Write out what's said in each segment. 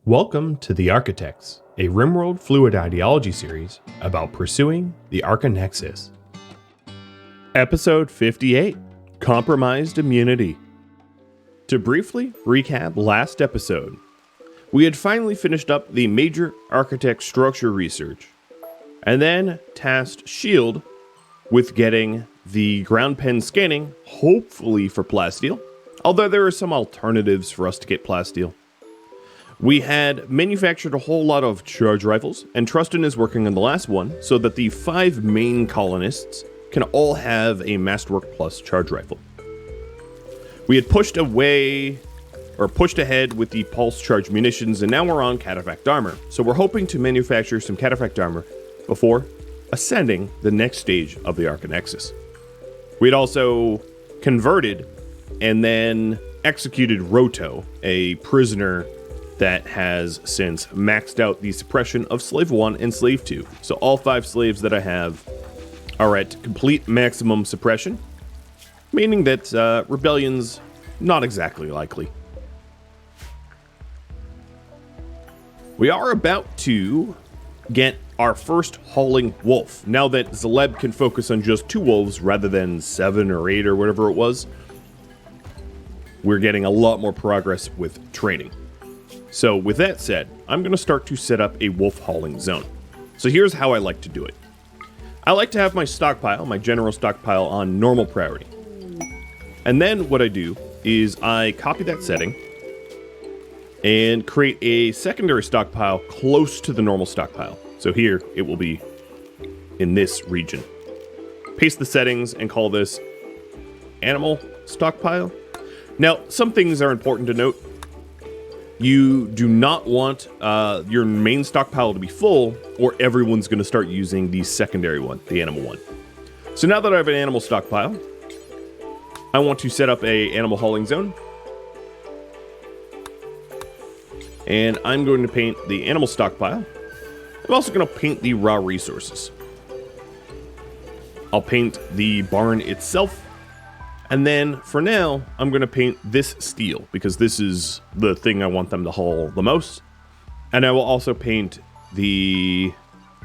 Welcome to the Archotechs, a RimWorld fluid ideology series about pursuing the Archonexus. Episode 58, Compromised Immunity. To briefly recap last episode, we had finally finished up the major Architect structure research, and then tasked S.H.I.E.L.D. with getting the ground pen scanning, hopefully for plasteel, although there are some alternatives for us to get plasteel. We had manufactured a whole lot of charge rifles, and Trustin is working on the last one so that the 5 main colonists can all have a Masterwork Plus charge rifle. We had pushed ahead with the pulse charge munitions, and now we're on cataphract armor, so we're hoping to manufacture some cataphract armor before ascending the next stage of the Archonexus. We had also converted and then executed Roto, a prisoner that has since maxed out the suppression of Slave 1 and Slave 2. So all 5 slaves that I have are at complete maximum suppression, meaning that rebellion's not exactly likely. We are about to get our first hauling wolf, now that Zaleb can focus on just 2 wolves rather than 7 or 8 or whatever it was. We're getting a lot more progress with training. So with that said, I'm going to start to set up a wolf hauling zone. So here's how I like to do it. I like to have my stockpile, my general stockpile, on normal priority. And then what I do is I copy that setting and create a secondary stockpile close to the normal stockpile. So here it will be in this region. Paste the settings and call this animal stockpile. Now, some things are important to note. You do not want your main stockpile to be full, or everyone's going to start using the secondary one, the animal one. So now that I have an animal stockpile, I want to set up a animal hauling zone. And I'm going to paint the animal stockpile. I'm also going to paint the raw resources. I'll paint the barn itself. And then, for now, I'm going to paint this steel, because this is the thing I want them to haul the most. And I will also paint the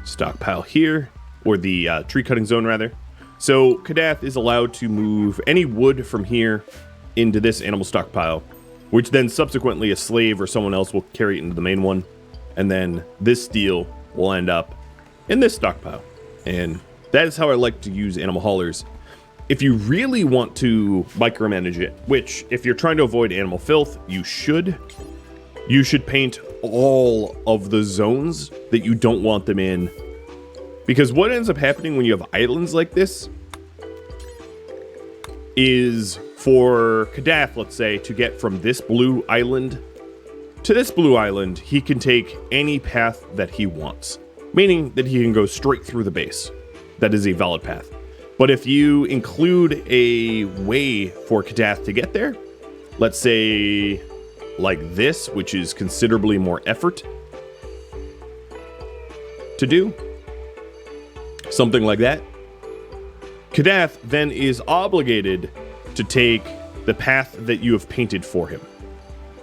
stockpile here, or the tree cutting zone, rather. So, Kadath is allowed to move any wood from here into this animal stockpile, which then subsequently a slave or someone else will carry it into the main one. And then this steel will end up in this stockpile. And that is how I like to use animal haulers. If you really want to micromanage it, which if you're trying to avoid animal filth, you should paint all of the zones that you don't want them in. Because what ends up happening when you have islands like this is for Kadath, let's say, to get from this blue island to this blue island, he can take any path that he wants, meaning that he can go straight through the base. That is a valid path. But if you include a way for Kadath to get there, let's say like this, which is considerably more effort to do, something like that, Kadath then is obligated to take the path that you have painted for him.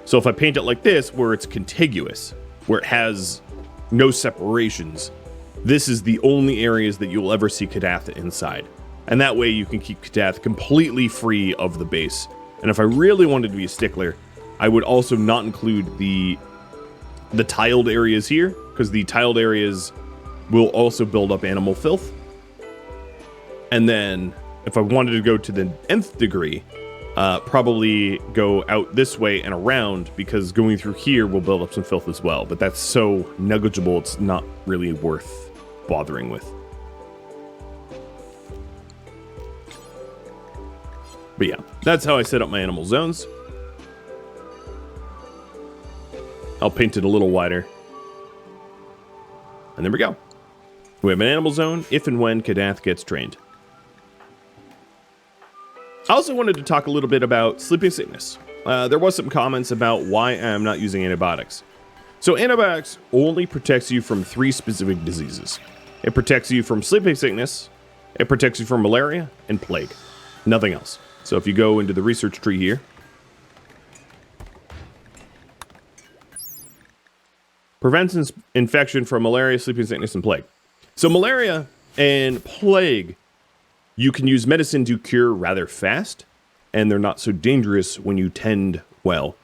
So if I paint it like this, where it's contiguous, where it has no separations, this is the only areas that you'll ever see Kadath inside. And that way you can keep Kadath completely free of the base. And if I really wanted to be a stickler, I would also not include the tiled areas here, because the tiled areas will also build up animal filth. And then if I wanted to go to the nth degree, probably go out this way and around, because going through here will build up some filth as well. But that's so negligible, it's not really worth bothering with. But yeah, that's how I set up my animal zones. I'll paint it a little wider. And there we go. We have an animal zone if and when Kadath gets trained. I also wanted to talk a little bit about sleeping sickness. There was some comments about why I'm not using antibiotics. So antibiotics only protects you from 3 specific diseases. It protects you from sleeping sickness, it protects you from malaria, and plague. Nothing else. So if you go into the research tree here, Prevents infection from malaria, sleeping sickness, and plague. So malaria and plague, you can use medicine to cure rather fast, and they're not so dangerous when you tend well.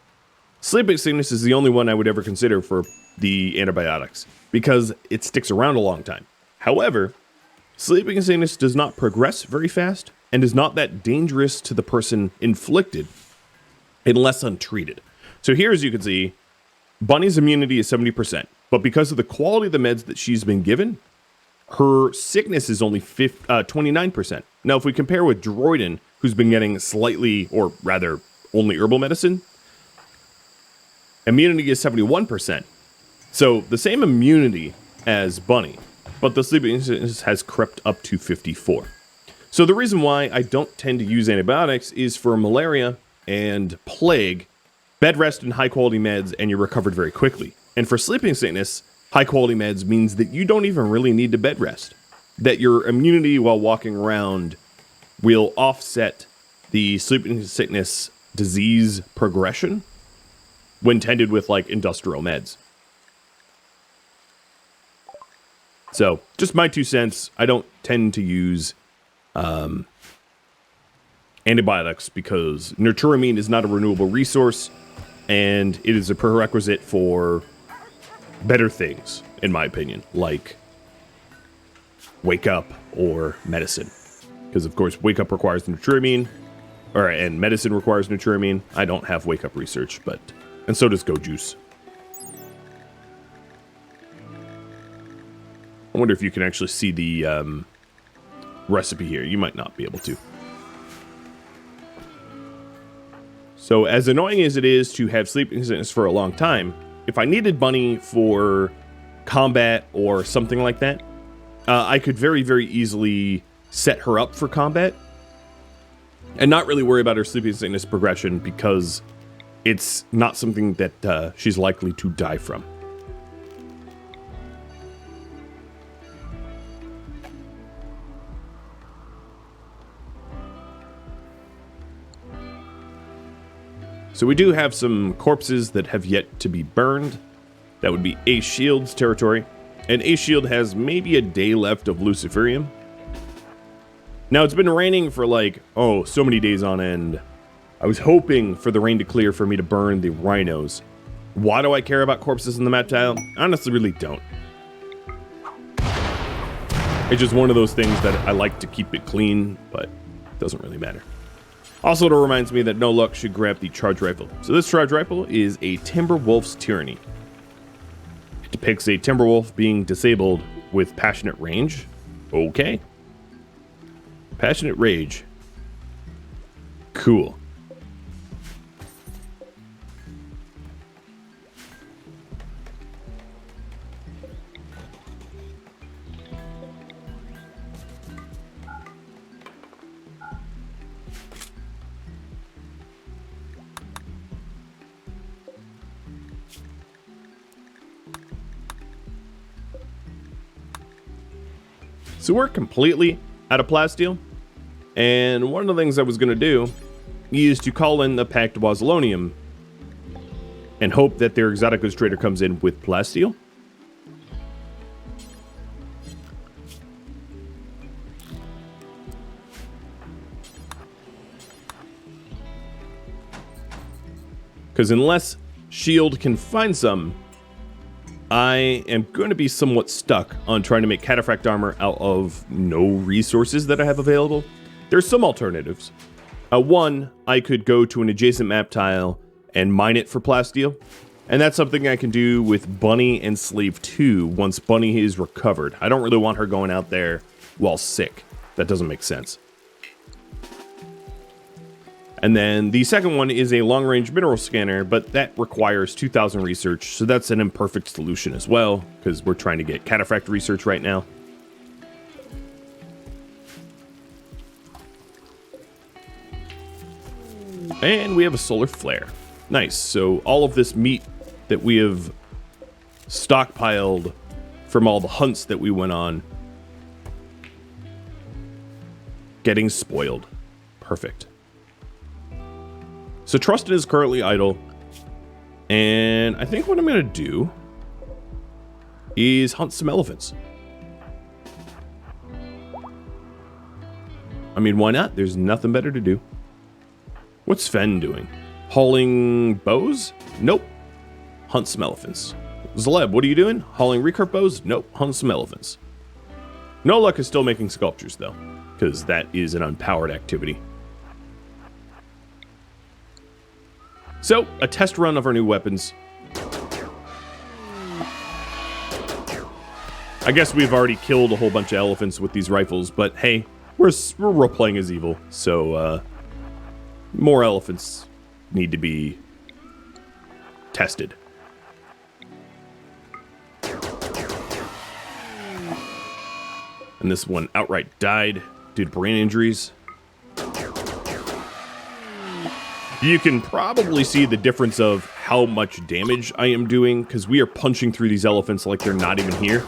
Sleeping sickness is the only one I would ever consider for the antibiotics, because it sticks around a long time. However, sleeping sickness does not progress very fast, and is not that dangerous to the person inflicted, unless untreated. So here, as you can see, Bunny's immunity is 70%, but because of the quality of the meds that she's been given, her sickness is only 29%. Now, if we compare with Droiden, who's been getting slightly, or rather, only herbal medicine, immunity is 71%. So the same immunity as Bunny, but the sleeping sickness has crept up to 54. So the reason why I don't tend to use antibiotics is for malaria and plague, bed rest and high quality meds, and you're recovered very quickly. And for sleeping sickness, high quality meds means that you don't even really need to bed rest. That your immunity while walking around will offset the sleeping sickness disease progression when tended with like industrial meds. So just my 2 cents. I don't tend to use antibiotics because nurturamine is not a renewable resource, and it is a prerequisite for better things, in my opinion, like Wake Up or medicine. Because, of course, Wake Up requires nurturamine, and medicine requires nurturamine. I don't have Wake Up research, and so does Go Juice. I wonder if you can actually see the recipe here. You might not be able to. So as annoying as it is to have sleeping sickness for a long time, if I needed Bunny for combat or something like that, I could very, very easily set her up for combat and not really worry about her sleeping sickness progression because it's not something that she's likely to die from. So we do have some corpses that have yet to be burned. That would be Ace Shield's territory. And Ace Shield has maybe a day left of Luciferium. Now, it's been raining for like, so many days on end. I was hoping for the rain to clear for me to burn the rhinos. Why do I care about corpses in the map tile? I honestly really don't. It's just one of those things that I like to keep it clean, but it doesn't really matter. Also, it reminds me that no luck should grab the charge rifle. So this charge rifle is a Timberwolf's Tyranny. It depicts a Timberwolf being disabled with passionate range. Okay. Passionate rage. Cool. So we're completely out of plasteel, and one of the things I was going to do is to call in the Packed Wazalonium and hope that their Exoticas Trader comes in with plasteel. Because unless Shield can find some, I am going to be somewhat stuck on trying to make cataphract armor out of no resources that I have available. There's some alternatives. One, I could go to an adjacent map tile and mine it for plasteel. And that's something I can do with Bunny and Slave 2 once Bunny is recovered. I don't really want her going out there while sick. That doesn't make sense. And then the second one is a long-range mineral scanner, but that requires 2,000 research, so that's an imperfect solution as well, because we're trying to get cataphract research right now. And we have a solar flare. Nice. So all of this meat that we have stockpiled from all the hunts that we went on, getting spoiled. Perfect. So Trusted is currently idle, and I think what I'm going to do is hunt some elephants. I mean, why not? There's nothing better to do. What's Sven doing? Hauling bows? Nope. Hunt some elephants. Zleb, what are you doing? Hauling recurve bows? Nope. Hunt some elephants. No luck is still making sculptures, though, because that is an unpowered activity. So, a test run of our new weapons. I guess we've already killed a whole bunch of elephants with these rifles, but hey, we're role-playing as evil, so more elephants need to be tested. And this one outright died due to brain injuries. You can probably see the difference of how much damage I am doing, because we are punching through these elephants like they're not even here.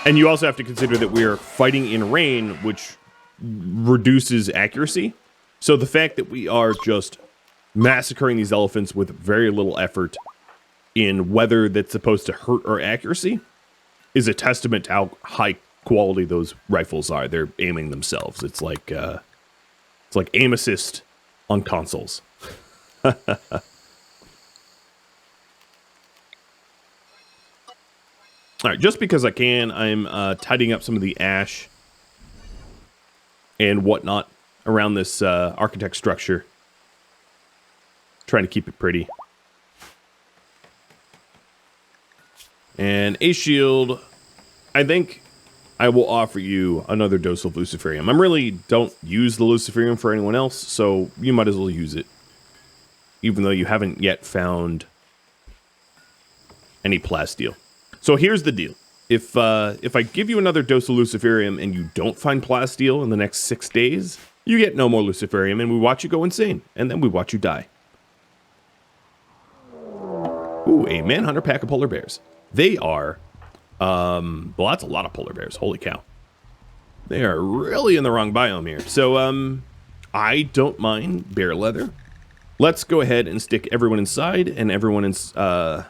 And you also have to consider that we are fighting in rain, which reduces accuracy. So the fact that we are just massacring these elephants with very little effort in weather that's supposed to hurt our accuracy is a testament to how high quality those rifles are. They're aiming themselves. It's like aim assist on consoles. All right, just because I can, I'm tidying up some of the ash and whatnot around this Archotech structure. Trying to keep it pretty. And a shield, I think I will offer you another dose of Luciferium. I really don't use the Luciferium for anyone else, so you might as well use it. Even though you haven't yet found any plasteel. So here's the deal. If I give you another dose of Luciferium and you don't find plasteel in the next 6 days, you get no more Luciferium and we watch you go insane. And then we watch you die. Ooh, a manhunter pack of polar bears. They are, well, that's a lot of polar bears. Holy cow. They are really in the wrong biome here. So, I don't mind bear leather. Let's go ahead and stick everyone inside and everyone in, and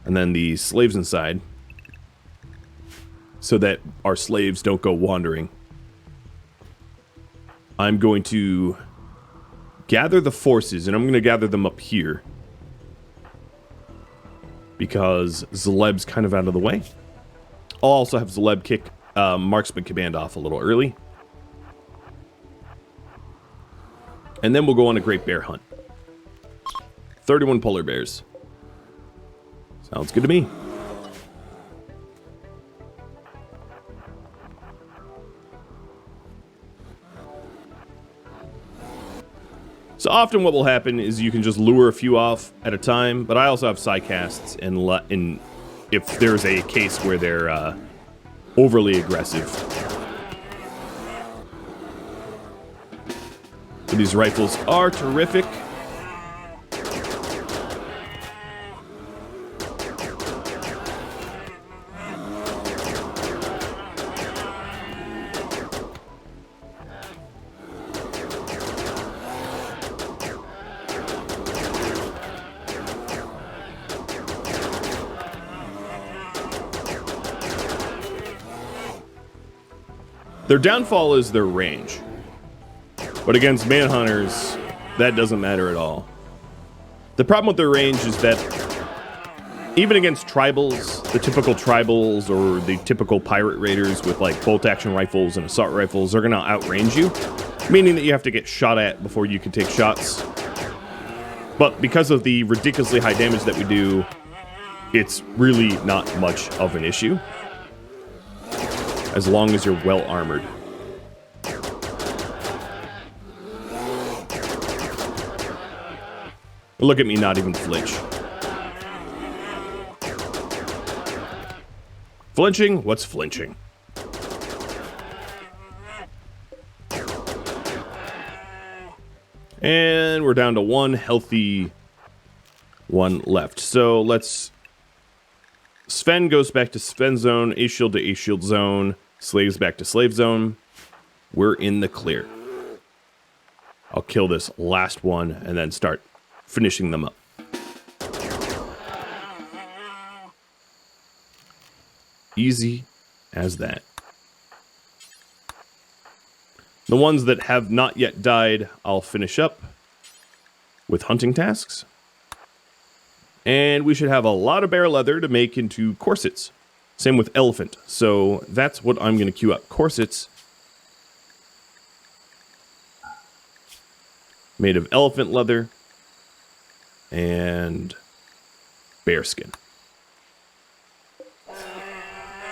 then the slaves inside, so that our slaves don't go wandering. I'm going to gather the forces, and I'm going to gather them up here, because Zleb's kind of out of the way. I'll also have Zleb kick Marksman Command off a little early. And then we'll go on a great bear hunt. 31 polar bears. Sounds good to me. So often what will happen is you can just lure a few off at a time, but I also have psycasts, and if there's a case where they're overly aggressive. So these rifles are terrific. Their downfall is their range. But against manhunters, that doesn't matter at all. The problem with their range is that even against tribals, the typical tribals or the typical pirate raiders with like bolt action rifles and assault rifles are going to outrange you, meaning that you have to get shot at before you can take shots. But because of the ridiculously high damage that we do, it's really not much of an issue, as long as you're well armored. Look at me not even flinch. Flinching? What's flinching? And we're down to one healthy one left. So let's... Sven goes back to Sven zone, A shield to A shield zone, slaves back to slave zone. We're in the clear. I'll kill this last one and then start finishing them up. Easy as that. The ones that have not yet died, I'll finish up with hunting tasks. And we should have a lot of bear leather to make into corsets. Same with elephant. So that's what I'm going to queue up. Corsets made of elephant leather and bear skin.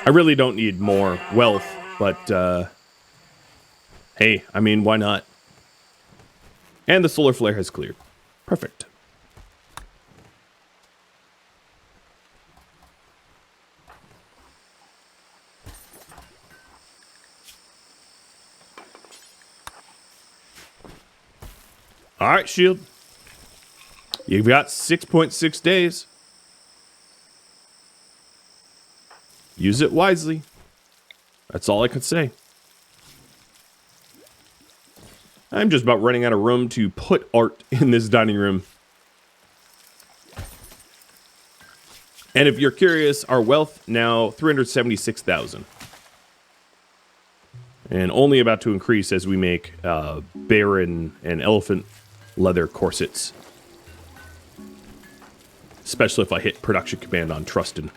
I really don't need more wealth, but hey, I mean, why not? And the solar flare has cleared. Perfect. All right, Shield. You've got 6.6 days. Use it wisely. That's all I could say. I'm just about running out of room to put art in this dining room. And if you're curious, our wealth now 376,000. And only about to increase as we make bear and elephant leather corsets. Especially if I hit production command on Trustin.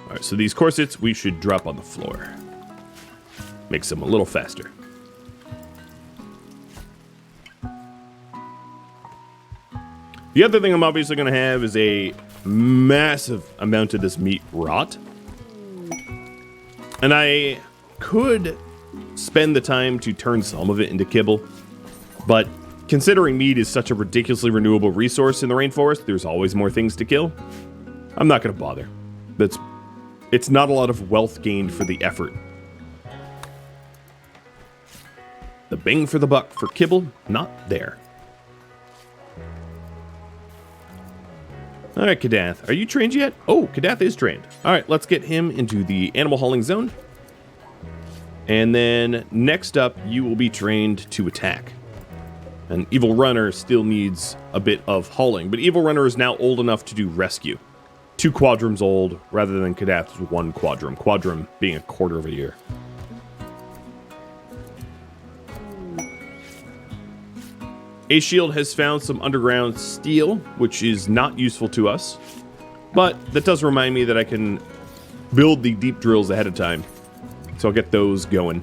Alright, so these corsets we should drop on the floor. Makes them a little faster. The other thing I'm obviously going to have is a massive amount of this meat rot. And I could spend the time to turn some of it into kibble. But considering meat is such a ridiculously renewable resource in the rainforest, there's always more things to kill. I'm not going to bother. It's not a lot of wealth gained for the effort. The bang for the buck for kibble, not there. Alright, Kadath. Are you trained yet? Oh, Kadath is trained. Alright, let's get him into the animal hauling zone. And then next up, you will be trained to attack. And Evil Runner still needs a bit of hauling, but Evil Runner is now old enough to do rescue. 2 quadrums old, rather than Kadath's 1 quadrum. Quadrum being a quarter of a year. A Shield has found some underground steel, which is not useful to us. But that does remind me that I can build the deep drills ahead of time. So I'll get those going.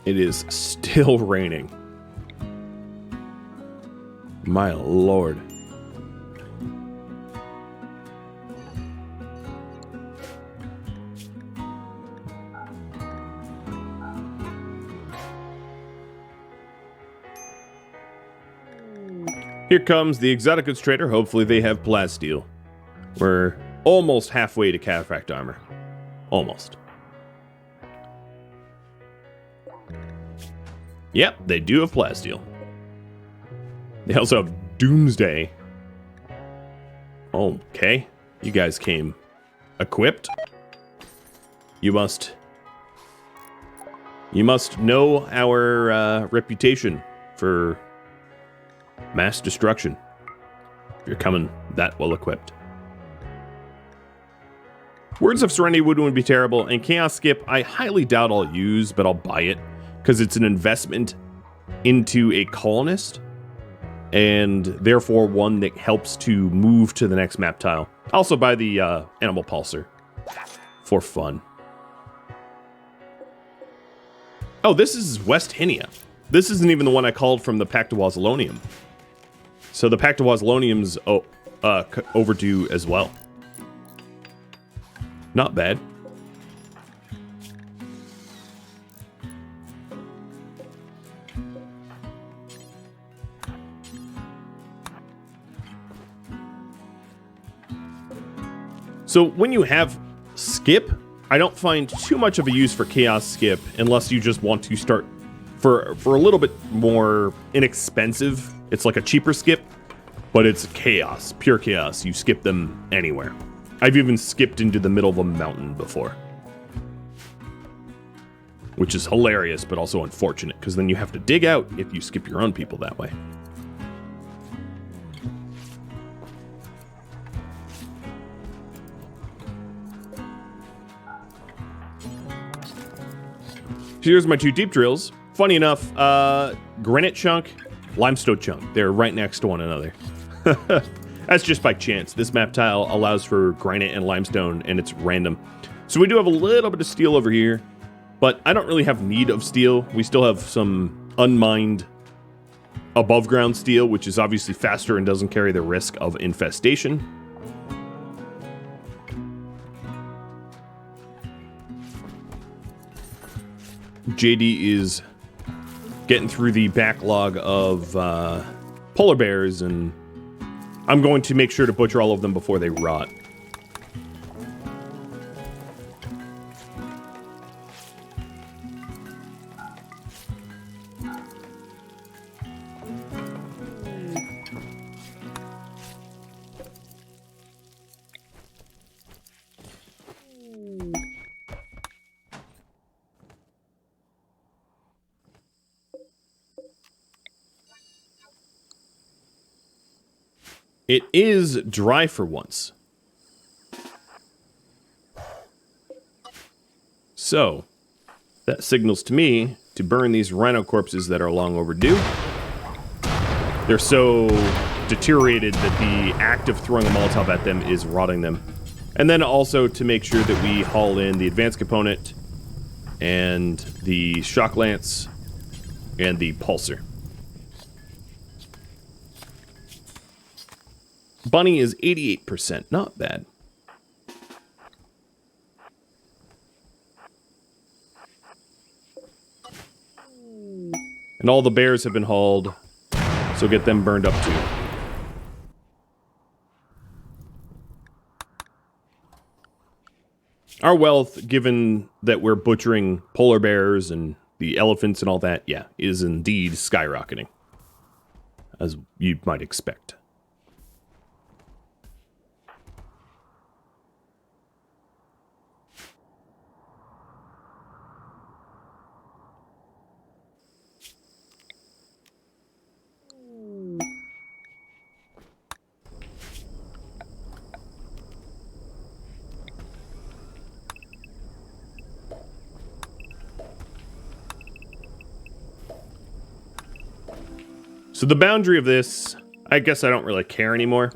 It is still raining. My lord. Here comes the Exoticas Trader. Hopefully they have plasteel. We're almost halfway to cataphract armor. Almost. Yep, they do have plasteel. They also have Doomsday. Okay, you guys came equipped. You must know our reputation for mass destruction. If you're coming that well equipped. Words of Serenity wouldn't be terrible, and Chaos Skip I highly doubt I'll use, but I'll buy it. Because it's an investment into a colonist, and therefore one that helps to move to the next map tile. Also buy the Animal Pulsar for fun. Oh, this is West Hinia. This isn't even the one I called from the Pact of Wazalonium. So the Pact of Wazalonium's overdue as well. Not bad. So when you have Skip, I don't find too much of a use for Chaos Skip unless you just want to start for a little bit more inexpensive. It's like a cheaper skip, but it's chaos, pure chaos. You skip them anywhere. I've even skipped into the middle of a mountain before, which is hilarious, but also unfortunate, because then you have to dig out if you skip your own people that way. Here's my 2 deep drills. Funny enough, granite chunk, limestone chunk. They're right next to one another. That's just by chance. This map tile allows for granite and limestone, and it's random. So we do have a little bit of steel over here, but I don't really have need of steel. We still have some unmined above ground steel, which is obviously faster and doesn't carry the risk of infestation. JD is getting through the backlog of polar bears, and I'm going to make sure to butcher all of them before they rot. It is dry for once. So, that signals to me to burn these rhino corpses that are long overdue. They're so deteriorated that the act of throwing a Molotov at them is rotting them. And then also to make sure that we haul in the advanced component and the shock lance and the pulsar. Bunny is 88%, not bad. And all the bears have been hauled, so get them burned up too. Our wealth, given that we're butchering polar bears and the elephants and all that, yeah, is indeed skyrocketing, as you might expect. So the boundary of this, I guess I don't really care anymore.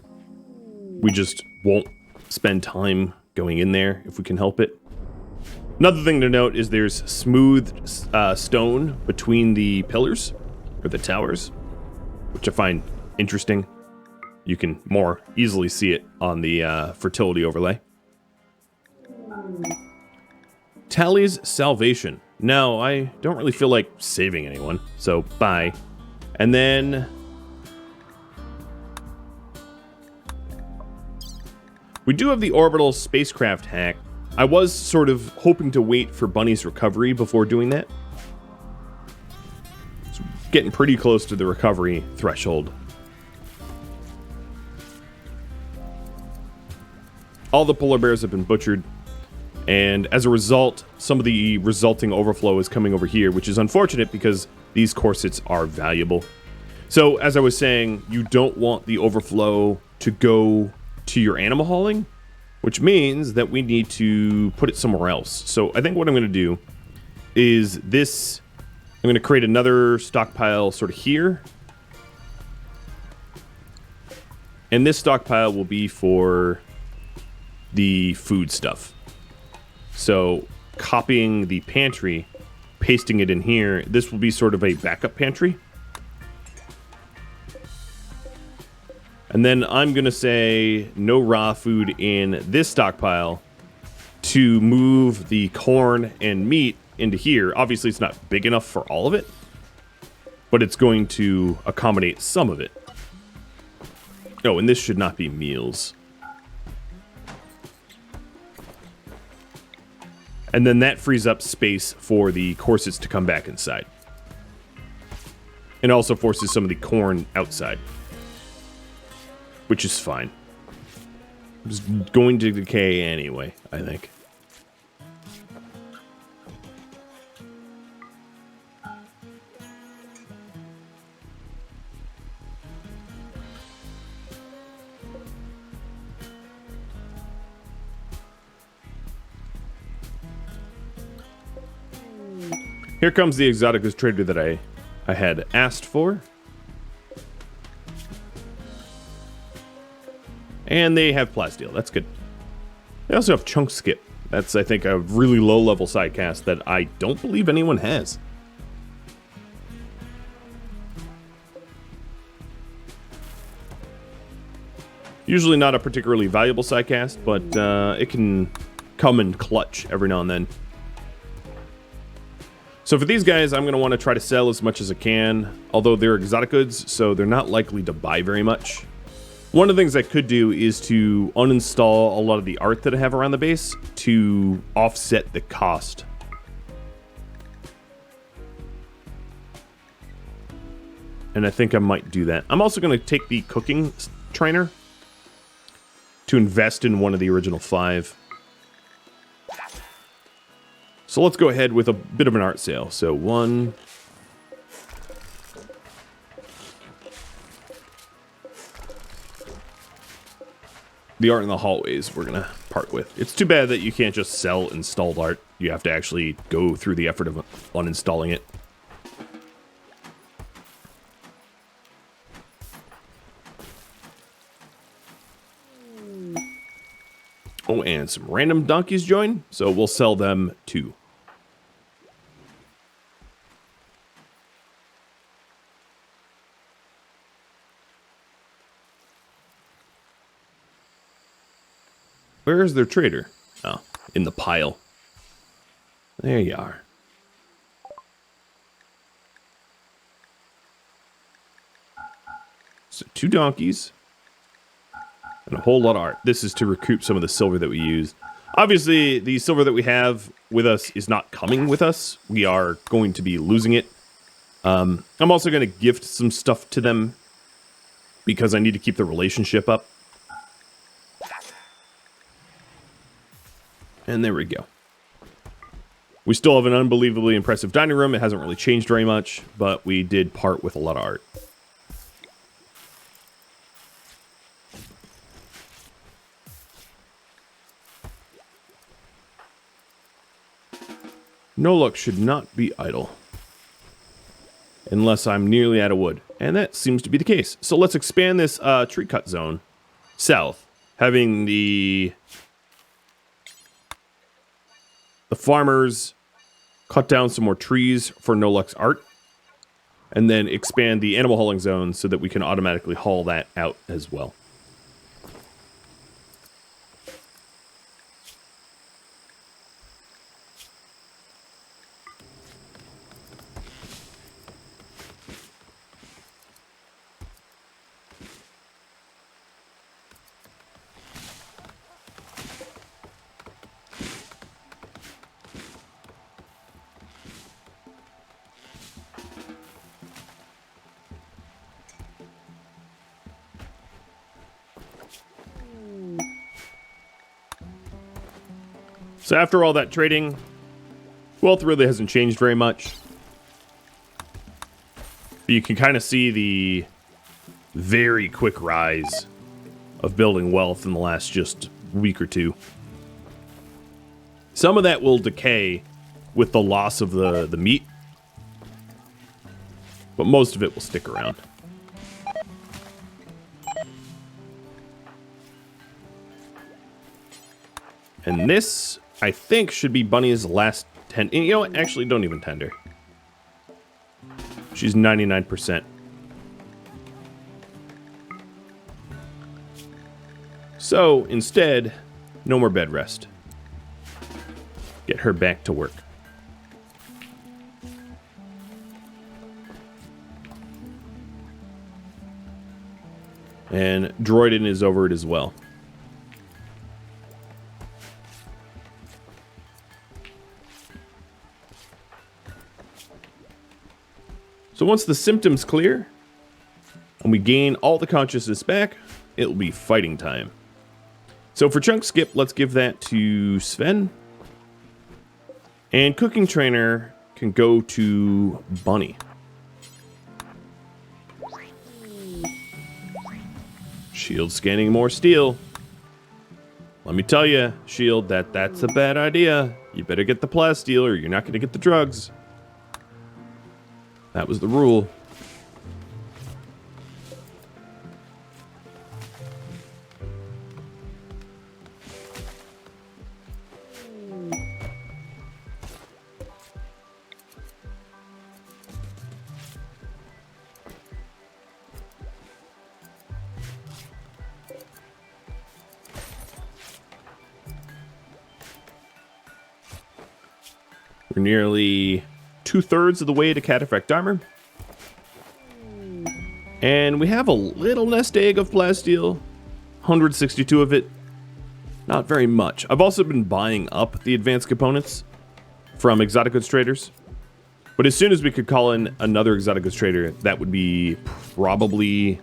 We just won't spend time going in there if we can help it. Another thing to note is there's smooth stone between the pillars, or the towers, which I find interesting. You can more easily see it on the fertility overlay. Tally's salvation. No, I don't really feel like saving anyone, so bye. And then we do have the orbital spacecraft hack. I was sort of hoping to wait for Bunny's recovery before doing that. It's getting pretty close to the recovery threshold. All the polar bears have been butchered, and as a result, some of the resulting overflow is coming over here, which is unfortunate because these corsets are valuable. So, as I was saying, you don't want the overflow to go to your animal hauling, which means that we need to put it somewhere else. So, I think what I'm going to do is this. I'm going to create another stockpile sort of here. And this stockpile will be for the food stuff. So, copying the pantry, pasting it in here, this will be sort of a backup pantry. And then I'm going to say no raw food in this stockpile to move the corn and meat into here. Obviously, it's not big enough for all of it, but it's going to accommodate some of it. Oh, and this should not be meals. And then that frees up space for the corsets to come back inside. And also forces some of the corn outside, which is fine. It's going to decay anyway, I think. Here comes the Exoticas Trader that I had asked for. And they have Plasteel. That's good. They also have Chunk Skip. That's, I think, a really low-level sidecast that I don't believe anyone has. Usually not a particularly valuable sidecast, but it can come in clutch every now and then. So for these guys, I'm going to want to try to sell as much as I can, although they're exotic goods, so they're not likely to buy very much. One of the things I could do is to uninstall a lot of the art that I have around the base to offset the cost. And I think I might do that. I'm also going to take the cooking trainer to invest in one of the original 5. So let's go ahead with a bit of an art sale. So 1. The art in the hallways we're going to part with. It's too bad that you can't just sell installed art. You have to actually go through the effort of uninstalling it. Oh, and some random donkeys join, so we'll sell them too. Where is their trader? Oh, in the pile. There you are. So 2 donkeys. And a whole lot of art. This is to recoup some of the silver that we used. Obviously, the silver that we have with us is not coming with us. We are going to be losing it. I'm also going to gift some stuff to them because I need to keep the relationship up. And there we go. We still have an unbelievably impressive dining room. It hasn't really changed very much, but we did part with a lot of art. No luck should not be idle. Unless I'm nearly out of wood. And that seems to be the case. So let's expand this tree cut zone south. Having the farmers cut down some more trees for No Luck's art. And then expand the animal hauling zone so that we can automatically haul that out as well. So after all that trading, wealth really hasn't changed very much. But you can kind of see the very quick rise of building wealth in the last just week or two. Some of that will decay with the loss of the meat, but most of it will stick around. And this, I think, should be Bunny's last tender. You know what? Actually, don't even tender. She's 99%. So, instead, no more bed rest. Get her back to work. And Droiden is over it as well. So once the symptoms clear, and we gain all the consciousness back, it'll be fighting time. So for chunk skip, let's give that to Sven. And cooking trainer can go to Bunny. Shield scanning more steel. Let me tell you, Shield, that's a bad idea. You better get the plasteel or you're not going to get the drugs. That was the rule. We're nearly 2/3 of the way to Cataphract Armor. And we have a little nest egg of plasteel. 162 of it. Not very much. I've also been buying up the advanced components from Exoticas Traders. But as soon as we could call in another Exoticas Trader, that would be probably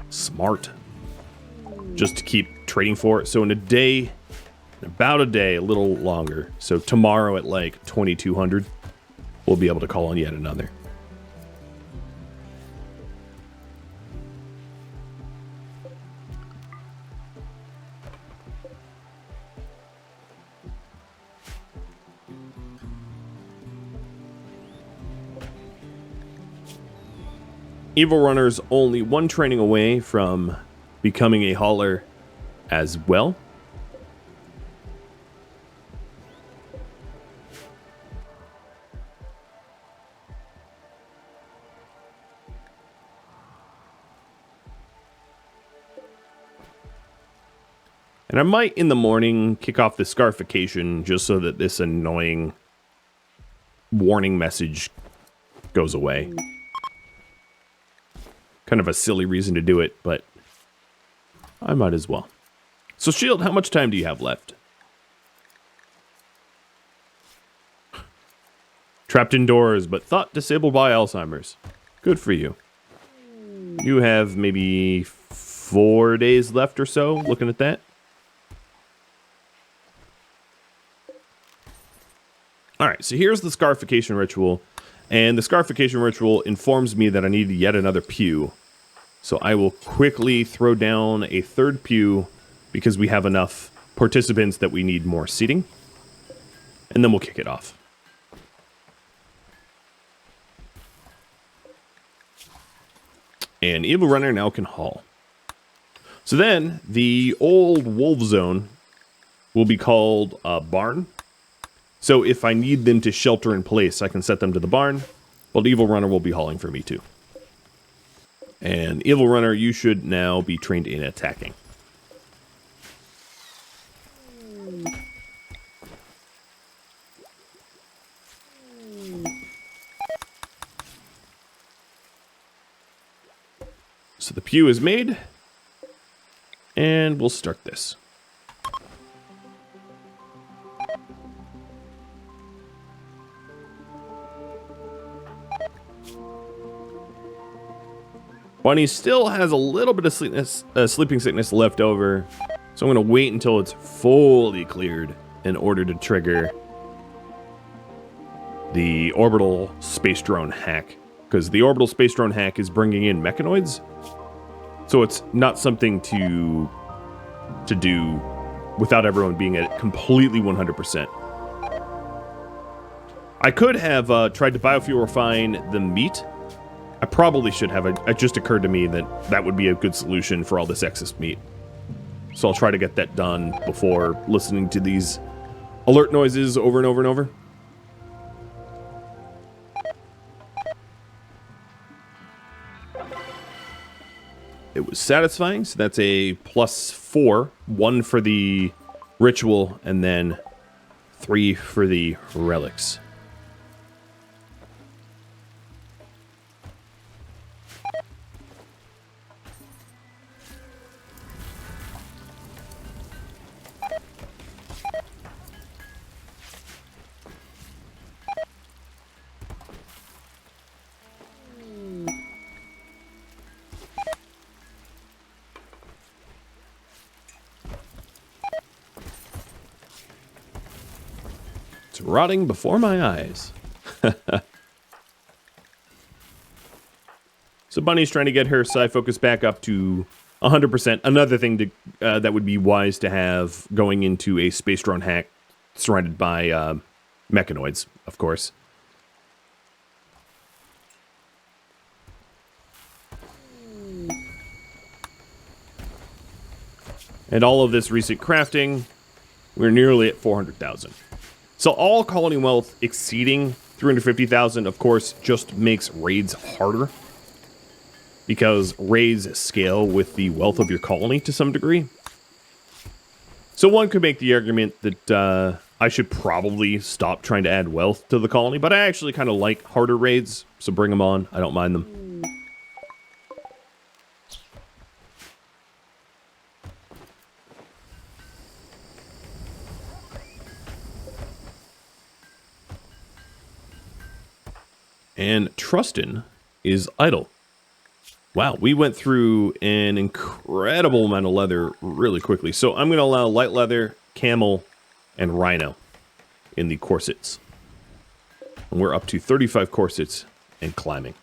smart. Just to keep trading for it. So in a day, about a day, a little longer. So tomorrow at like 2200, we'll be able to call on yet another. Evil Runner's only one training away from becoming a hauler as well. And I might, in the morning, kick off the scarification just so that this annoying warning message goes away. Kind of a silly reason to do it, but I might as well. So, Shield, how much time do you have left? Trapped indoors, but thought disabled by Alzheimer's. Good for you. You have maybe 4 days left or so, looking at that. Alright, so here's the Scarification Ritual, and the Scarification Ritual informs me that I need yet another pew. So I will quickly throw down a third pew, because we have enough participants that we need more seating. And then we'll kick it off. And Evil Runner now can haul. So then, the old wolf zone will be called Barn. So if I need them to shelter in place, I can set them to the barn. But Evil Runner will be hauling for me too. And Evil Runner, you should now be trained in attacking. So the pew is made. And we'll start this. Bunny still has a little bit of sleeping sickness left over, so I'm going to wait until it's fully cleared in order to trigger the orbital space drone hack, because the orbital space drone hack is bringing in mechanoids, so it's not something to do without everyone being at completely 100%. I could have tried to biofuel refine the meat. I probably should have. It just occurred to me that that would be a good solution for all this excess meat. So I'll try to get that done before listening to these alert noises over and over and over. It was satisfying, so that's a +4. 1 for the ritual, and then 3 for the relics. It's rotting before my eyes. So Bunny's trying to get her psi focus back up to 100%. Another thing to, that would be wise to have going into a space drone hack surrounded by mechanoids, of course. And all of this recent crafting, we're nearly at 400,000. So all colony wealth exceeding 350,000, of course, just makes raids harder, because raids scale with the wealth of your colony to some degree. So one could make the argument that I should probably stop trying to add wealth to the colony, but I actually kind of like harder raids, so bring them on. I don't mind them. And Trustin is idle. Wow, we went through an incredible amount of leather really quickly. So I'm going to allow light leather, camel, and rhino in the corsets. And we're up to 35 corsets and climbing.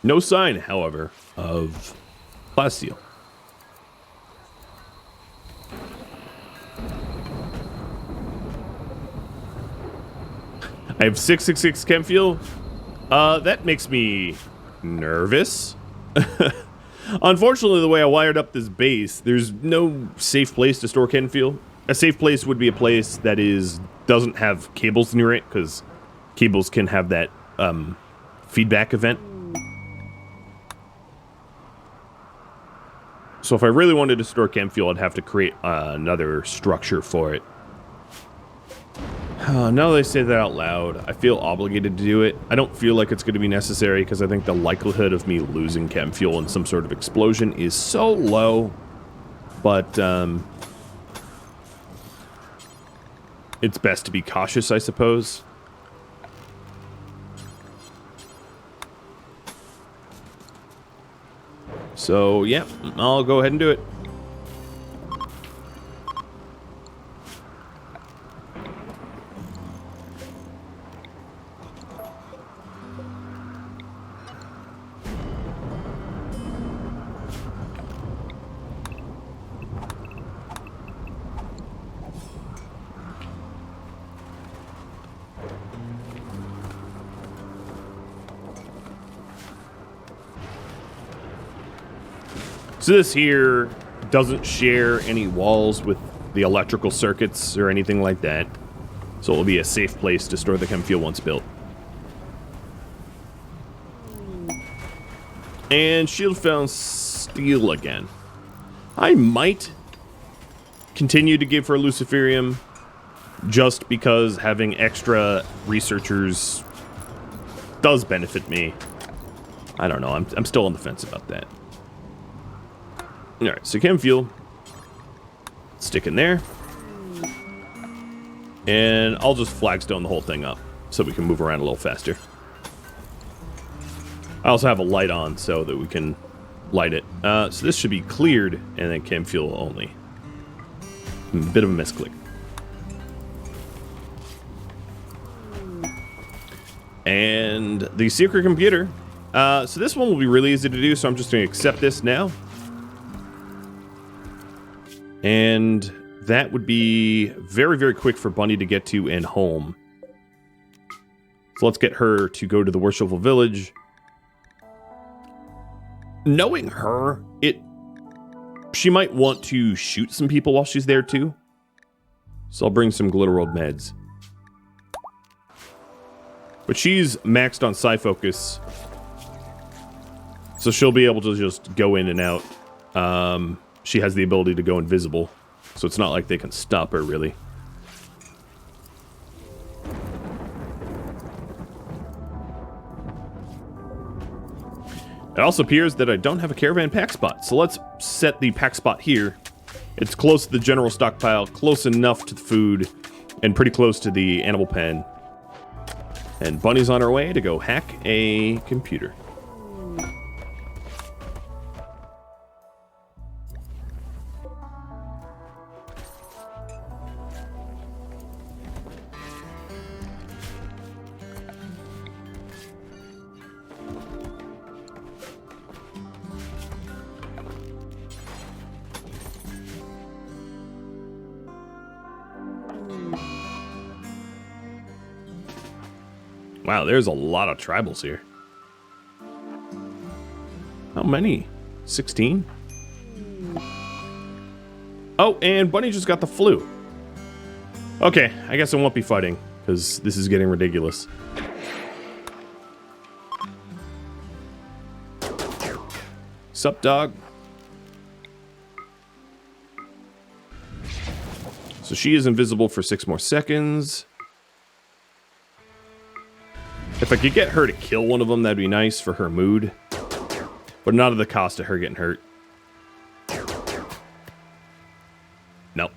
No sign, however, of plasteel. I have 666 chem fuel. That makes me nervous. Unfortunately, the way I wired up this base, there's no safe place to store chem fuel. A safe place would be a place that doesn't have cables near it, because cables can have that feedback event. So if I really wanted to store chem fuel, I'd have to create another structure for it. Now that I say that out loud, I feel obligated to do it. I don't feel like it's going to be necessary, because I think the likelihood of me losing chem fuel in some sort of explosion is so low. But it's best to be cautious, I suppose. So, yeah, I'll go ahead and do it. So this here doesn't share any walls with the electrical circuits or anything like that. So it will be a safe place to store the chem fuel once built. And shield found steel again. I might continue to give her Luciferium just because having extra researchers does benefit me. I don't know. I'm still on the fence about that. Alright, so chem fuel. Stick in there. And I'll just flagstone the whole thing up so we can move around a little faster. I also have a light on so that we can light it. So this should be cleared, and then chem fuel only. Bit of a misclick. And the secret computer. So this one will be really easy to do, so I'm just going to accept this now. And that would be very, very quick for Bunny to get to and home. So let's get her to go to the Worshipful Village. Knowing her, she might want to shoot some people while she's there too. So I'll bring some Glitterworld meds. But she's maxed on Psi Focus, so she'll be able to just go in and out. She has the ability to go invisible, so it's not like they can stop her, really. It also appears that I don't have a caravan pack spot, so let's set the pack spot here. It's close to the general stockpile, close enough to the food, and pretty close to the animal pen. And Bunny's on her way to go hack a computer. Wow, there's a lot of tribals here. How many? 16? Oh, and Bunny just got the flu. Okay, I guess I won't be fighting, because this is getting ridiculous. Sup, dog? So she is invisible for 6 more seconds. If I could get her to kill one of them, that'd be nice for her mood. But not at the cost of her getting hurt. Nope.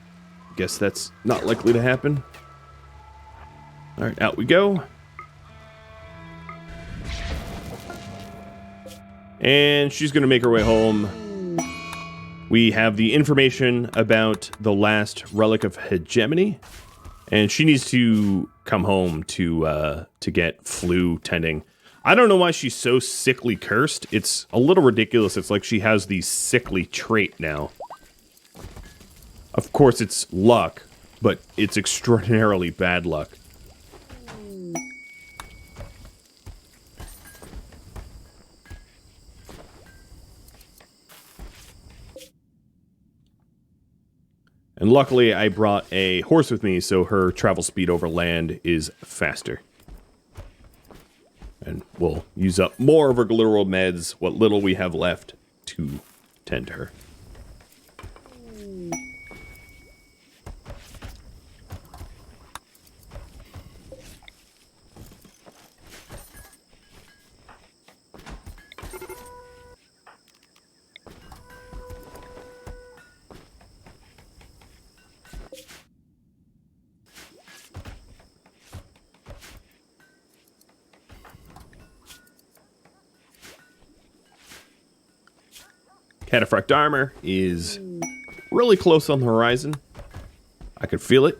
Guess that's not likely to happen. Alright, out we go. And she's going to make her way home. We have the information about the last relic of hegemony. And she needs to come home to get flu tending. I don't know why she's so sickly cursed. It's a little ridiculous. It's like she has the sickly trait now. Of course, it's luck, but it's extraordinarily bad luck. And luckily, I brought a horse with me, so her travel speed over land is faster. And we'll use up more of her literal meds, what little we have left, to tend to her. Cataphract armor is really close on the horizon. I could feel it.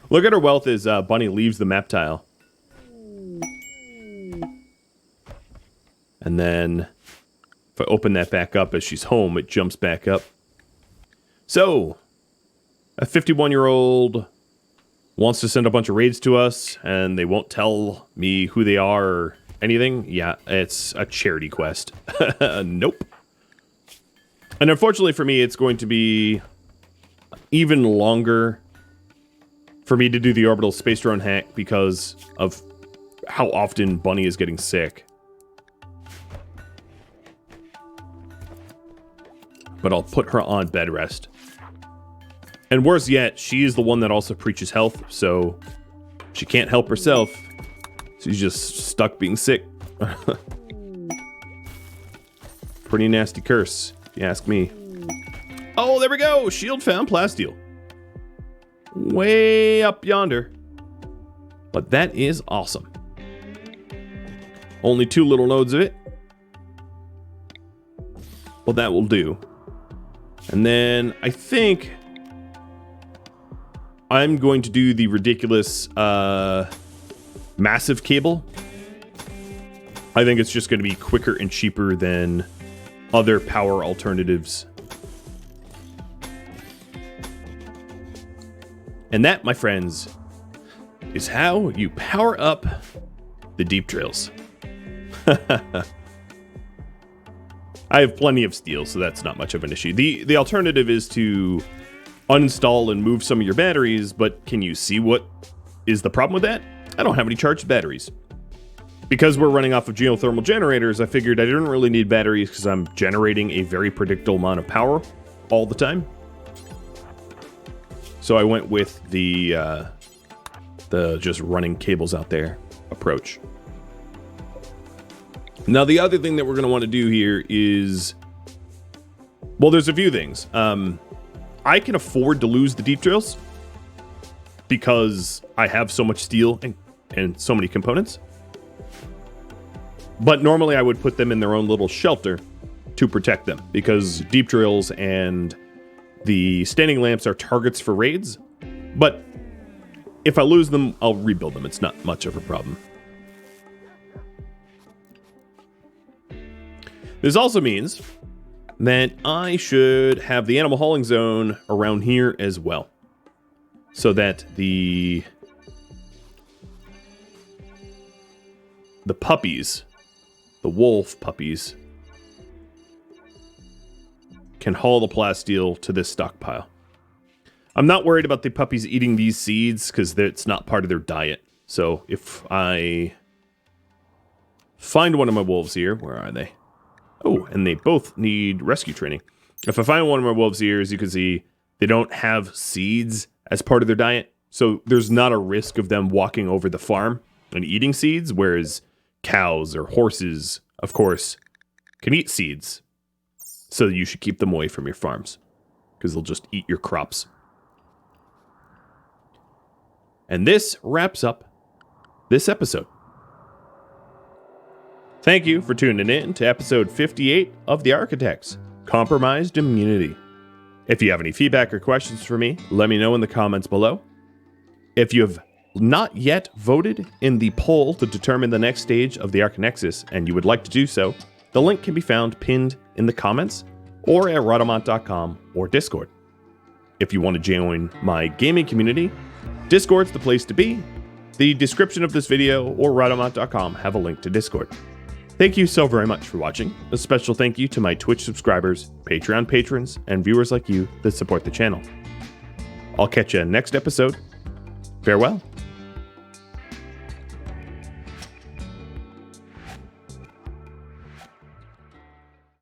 Look at her wealth as Bunny leaves the map tile. And then if I open that back up as she's home, it jumps back up. So, a 51-year-old wants to send a bunch of raids to us, and they won't tell me who they are or anything. Yeah, it's a charity quest. Nope. And unfortunately for me, it's going to be even longer for me to do the orbital space drone hack because of how often Bunny is getting sick. But I'll put her on bed rest. And worse yet, she is the one that also preaches health, so she can't help herself. She's just stuck being sick. Pretty nasty curse, if you ask me. Oh, there we go! Shield found plasteel. Way up yonder. But that is awesome. Only 2 little nodes of it. Well, that will do. And then I think I'm going to do the ridiculous massive cable. I think it's just going to be quicker and cheaper than other power alternatives. And that, my friends, is how you power up the deep drills. I have plenty of steel, so that's not much of an issue. The alternative is to uninstall and move some of your batteries, but can you see what is the problem with that? I don't have any charged batteries. Because we're running off of geothermal generators, I figured I didn't really need batteries because I'm generating a very predictable amount of power all the time. So I went with the just running cables out there approach. Now, the other thing that we're going to want to do here is, well, there's a few things. I can afford to lose the deep drills because I have so much steel. And and so many components. But normally I would put them in their own little shelter to protect them, because deep drills and the standing lamps are targets for raids. But if I lose them, I'll rebuild them. It's not much of a problem. This also means that I should have the animal hauling zone around here as well, so that the puppies, the wolf puppies, can haul the plasteel to this stockpile. I'm not worried about the puppies eating these seeds because it's not part of their diet. So if I find one of my wolves here, where are they? Oh, and they both need rescue training. If I find one of my wolves here, as you can see, they don't have seeds as part of their diet. So there's not a risk of them walking over the farm and eating seeds, whereas cows or horses, of course, can eat seeds. So you should keep them away from your farms, because they'll just eat your crops. And this wraps up this episode. Thank you for tuning in to episode 58 of the Archotechs, Compromised Immunity. If you have any feedback or questions for me, let me know in the comments below. If you have not yet voted in the poll to determine the next stage of the Archonexus, and you would like to do so, the link can be found pinned in the comments or at Rhadamant.com or Discord. If you want to join my gaming community, Discord's the place to be. The description of this video or Rhadamant.com have a link to Discord. Thank you so very much for watching. A special thank you to my Twitch subscribers, Patreon patrons, and viewers like you that support the channel. I'll catch you next episode. Farewell.